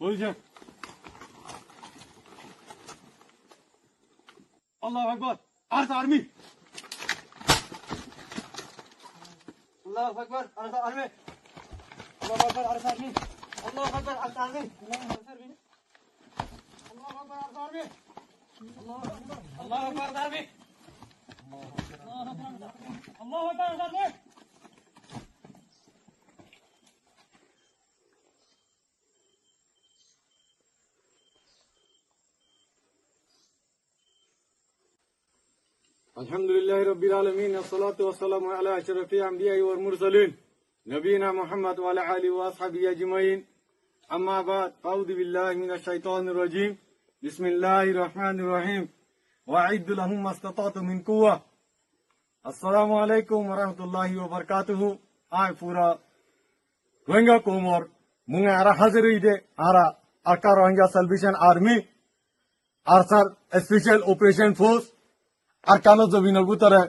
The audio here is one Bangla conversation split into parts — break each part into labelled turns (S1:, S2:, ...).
S1: বুঝছেন? আল্লাহু আকবার। আর্মি, আল্লাহু আকবার। আর্মি, আল্লাহু আকবার। আর্মি, আল্লাহু আকবার। আর্মি, আল্লাহু আকবার। আল্লাহু আকবার। আর্মি, আল্লাহু আকবার। আর্মি, আল্লাহু আকবার। আর্মি। अल्हम्दुलिल्लाहि रब्बिल आलमीन अस्सलातु वस्सलामु अला अशरफिल अंबिया'i वल मुरसलीन नबीना मुहम्मद व अला आलिहि व अस्हाबिहि अजमईन अम्मा बाद अऊज़ु बिल्लाहि मिनश शैतानिर रजीम बिस्मिल्लाहिर रहमानिर रहीम वअइद्दु लहुम मस्ततातु मिन कुव्वा। अस्सलामु अलैकुम व रहमतुल्लाहि व बरकातुहु। आय पूरा रोहिंग्या कोमर मुंगे आरा हाजिर इदे आरा आका रोहिंग्या सल्वेशन आर्मी आरसार स्पेशल ऑपरेशन फोर्स আর কানো জমিনের ভিতরে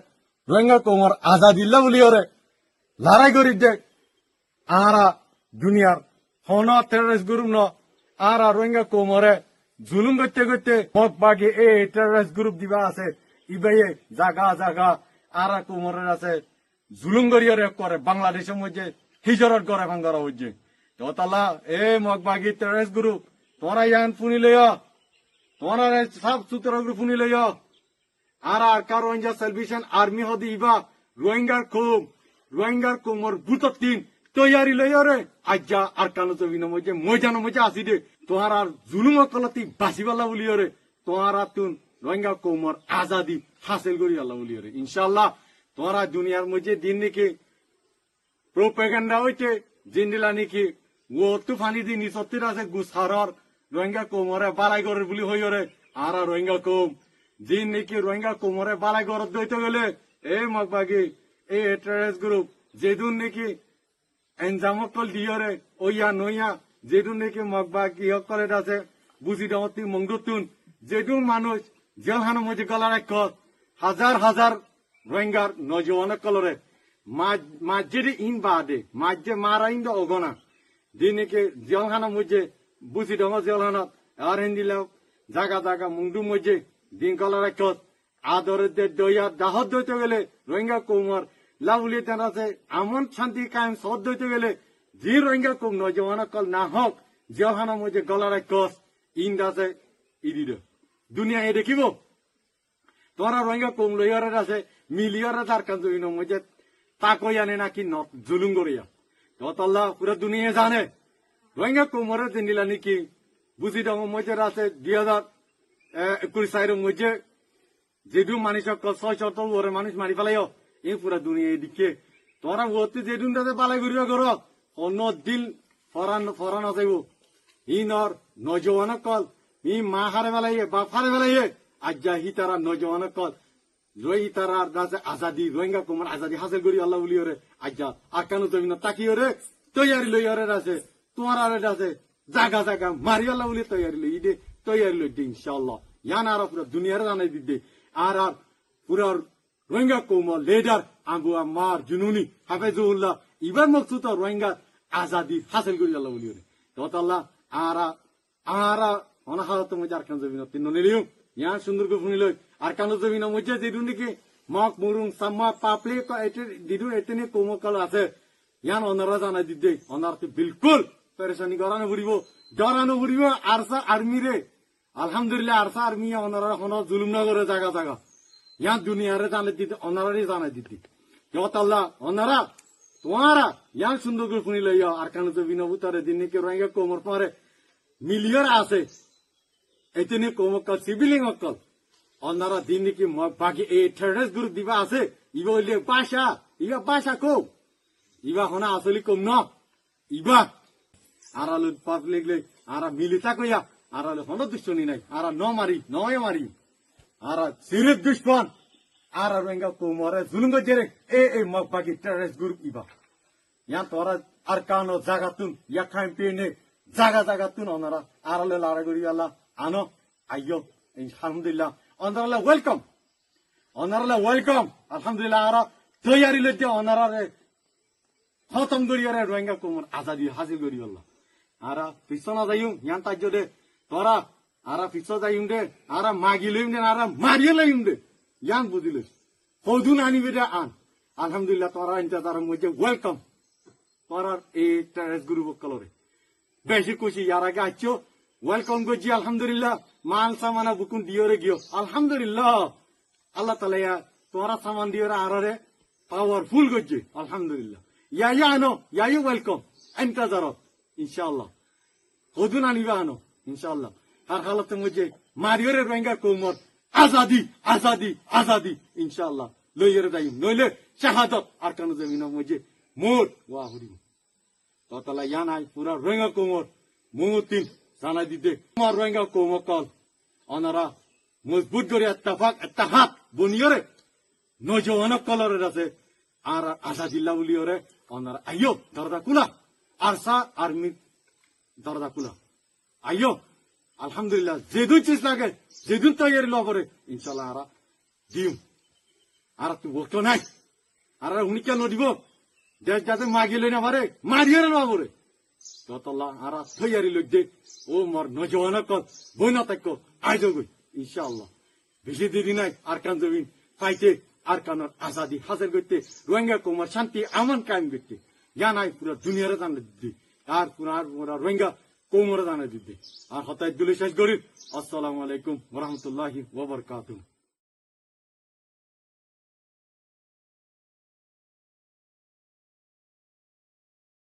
S1: রোহিঙ্গা কোমর আজাদিল্লা বলি ওরে লড়াই করি দে আরা দুনিয়ার হন টেররিস্ট গ্রুপ ন আরা রোহিঙ্গা কোমরে জুলুম করতে করতে মত বাকি এই টেররিস্ট গ্রুপ দিবা আছে ইবাইয়ে জাগা জাগা আরা কোমরের আছে জুলুম করি ওরে করে বাংলাদেশের মধ্যে হিজরত করে ভাঙ্গারা হচ্ছে তো তালা এ মত বাকি টেররিস্ট গ্রুপ তোরা ইয়ান ফুনি লইয়া তোরা সব সূত্র গ্রুপ ফুনি লইয়া আরা আরকা রোহিঙ্গা সালভেশন আর্মি হদি ইবা রোহিঙ্গার কোমর বুততিন তৈয়ারি লইরে আজ্জা আরকানো জমিনের মধ্যে ময়দানের মধ্যে আসি দে তোহার আর জুলুম কলতি বাসিবাল্লা বলিয়রে তোহারা তুন রোহিঙ্গা কোমর আজাদি হাসিল করি আল্লাহ বলিয়রে ইনশাআল্লাহ তোহারা দুনিয়ার মধ্যে দিন নাকি প্রোপাগান্ডা হইতে জিন্দিলা নাকি ও তুফানি দিন সত্যি আছে গুসারর রোহিঙ্গা কোমরে বালাই করে বলি হইরে আরা রোহিঙ্গা কোম জিন নাকি রোহিঙ্গা কোমরে বালাই গরত দইতে গেলে এ মগবাগি এই টেররিস্ট গ্রুপ যেদুন নাকি এনজামকল দিয়রে ওইয়া নইয়া যেদুন নাকি মগবাগি হকলে আছে বুঝি দমতি মংদুতুন যেদুন মানুষ জেলখানো মধ্যে গলা রাখ হাজার হাজার রোহিঙ্গার নজওয়ান কলরে মাঝে ইন বাদে মাঝে মারা ইন অগনা দিন নাকি জেলখানো মধ্যে বুঝি দম জেলখানত আর হিন্দিলাও জাগা জাগা মুংদু মধ্যে দিন কলা রাখ আদরের দইয়া দাহত দইতে গেলে রোহিঙ্গা কোমর লাউলি তেন আছে এমন শান্তি কায়েম সদ দইতে গেলে যে রোহিঙ্গা কোম নজওয়ান কল না হক জেলখানা মধ্যে গলা রাখ ইন্দ আছে ইদিদ দুনিয়া এ দেখিব তোরা রোহিঙ্গা কোম লইয়ারে আছে মিলিয়রে তার কাজ মধ্যে তাকই আনে নাকি জুলুম করিয়া তল্লা পুরো দুনিয়া জানে রোহিঙ্গা কোমরের দিনিলা নাকি বুঝি দম মধ্যে আছে 2021 সালের মধ্যে যেদু মানুষ ছয় শত ওরে মানুষ মারি ফেলাইও এই পুরা দুনিয়া এদিকে তোরা ওতে যেদুন তাতে পালাই ঘুরিয়া কর অন্য দিন ফরান আসাইব ইনর নজওয়ান কল ই মা হারে ফেলাইয়ে বাপ হারে ফেলাইয়ে আজ্জা হি তারা নজওয়ান কল রই তারা আজাদি রোহিঙ্গা কুমার আজাদি হাসিল করি আল্লাহ বলি ওরে আজ্জা আকানো জমিন তাকিয়ে রে তৈয়ারি লই ওরে আছে তোমার আরে আছে জাগা জাগা মারি আল্লাহ বলি তৈয়ারি লই দে তৈয়ারি লই দে ইনশাআল্লাহ ইয়ান আর পুরা দুনিয়ার জানাই দিতে আর পুরা রোহিঙ্গা কোমর লিডার আবু আম্মার জুনুনি হাফেজুল্লাহ ইবার মকসুদ রোহিঙ্গা আজাদি হাসিল করি আল্লাহ বলি ওরে তো আল্লাহ আরা অনাহারত মধ্যে আর কান জমিন তিন নিলিও ইয়ান সুন্দর করে শুনি লই আর কান জমিন মধ্যে যেদুন নাকি মক মুরুং সাম্মা পাপলি দিদুন এতনে কোমকল আছে ইয়ান অনারা জানাই দিতে অনার তো বিলকুল পেরেশানি করানো ঘুরিব আরসা আর্মি রে আলহামদুলিল্লাহ আরসা আর্মি অনারা হন জুলুম না করে জায়গা জায়গা ইয়ান দুনিয়ারে জানাই দিতে অনারারই জানাই দিতে আল্লাহ অনারা তোমারা ইয়ান সুন্দর করে শুনি লই আর কান জমিন উতারে দিন নাকি রোহিঙ্গা কোমর পরে মিলিয়ন আছে এতনে কোমকল সিভিলিং অকল অনারা দিন নাকি বাকি এই টেররিস্ট গ্রুপ দিবা আছে ইবা হইলে বাসা কো ইবা হনা আসলে কম ন ইবা আরালু পাবলিক লে আরা মিলিতা কইয়া আরালে হন দুশ্মনী নাই আরা নয় মারি আরা সিরিয়াস দুশ্মন আরা রোহিঙ্গা কোমরে জুলুম গজরে এই মগবাগি টেররিস্ট গ্রুপ ইবা ইয়া তোরা আর কানো জাগাতুন ইয়া ক্যাম্পেইনে জাগাতুন ওনারা আরালে লারা করি আল্লাহ আনো আইয়ো আলহামদুলিল্লাহ ওনারা ওয়েলকাম আলহামদুলিল্লাহ আরা তৈয়ারি লইতে ওনারা খতম করি রোহিঙ্গা কোমর আজাদি হাসিল করি আল্লাহ আরা পিছনা যাইম ইয়ান তাজ্য দে তোরা আরা পিছ যাইম দে আরা মাগি লইম দে আরা মারিয়ে লইম দে ইয়ান বুঝিলে হদুন আনিবে দে আন আলহামদুলিল্লাহ তোরা ইন্তজার মধ্যে ওয়েলকাম তোরা এই টেরেস গুরু বকলরে বেশি খুশি ইয়ার আগে আছো ওয়েলকাম করছি আলহামদুলিল্লাহ মাল সামানা বুকুন দিওরে গিয়ে আলহামদুলিল্লাহ আল্লাহ তালা তোরা সামান দিওরে আরে পাওয়ারফুল করছে আলহামদুলিল্লাহ ইয়া আনো ইয়া ওয়েলকাম ইন্তজার ইনশাআল্লাহ হদুন আনিবে আনো ইনশাআল্লাহ আর হালতে মধ্যে মারিওরে রোহিঙ্গা কোমর আজাদি আজাদি আজাদি ইনশাআল্লাহ লইরে যাই নইলে শাহাদত আর কানো জমিনের মধ্যে মোর ওয়াহুরি ততলা ইয়ানাই পুরা রোহিঙ্গা কোমর মুতিন জানাই দিতে আমার রোহিঙ্গা কোমর কল অনারা মজবুত করে এত্তাহাত বনিয়রে নজওয়ান কলরের আছে আর আজাদিল্লাহ বলিয়রে অনারা আইয়ো দরজা কুলা আরসা আর্মি দরজা কুলা আইয়ো আলহামদুলিল্লাহ যেদুন চিজ লাগে যেদুন তৈরি লবরে ইনশাল্লাহ আরা দিম আর তুই বলতো নাই আর উনি কেন দিব দেশ যাতে মাগিলে না পারে মারিয়ে না পারে ততলা আর তৈরি লোক দে ও মর নজওয়ান কল বই না থাকো আজ গই ইনশাআল্লাহ বেশি দেরি নাই আর কান জমিন পাইতে আর কানোর আজাদি হাজার করতে রোহিঙ্গা কুমার শান্তি আমান কায়েম করতে জানাই পুরো দুনিয়ারে জানা দিদি আর পুরা রোহিঙ্গা কোমরে জানা দিদি আর হতায় দুলে শেষ করি আসসালামু আলাইকুম ওয়া রাহমাতুল্লাহি ওয়া বারাকাতুহু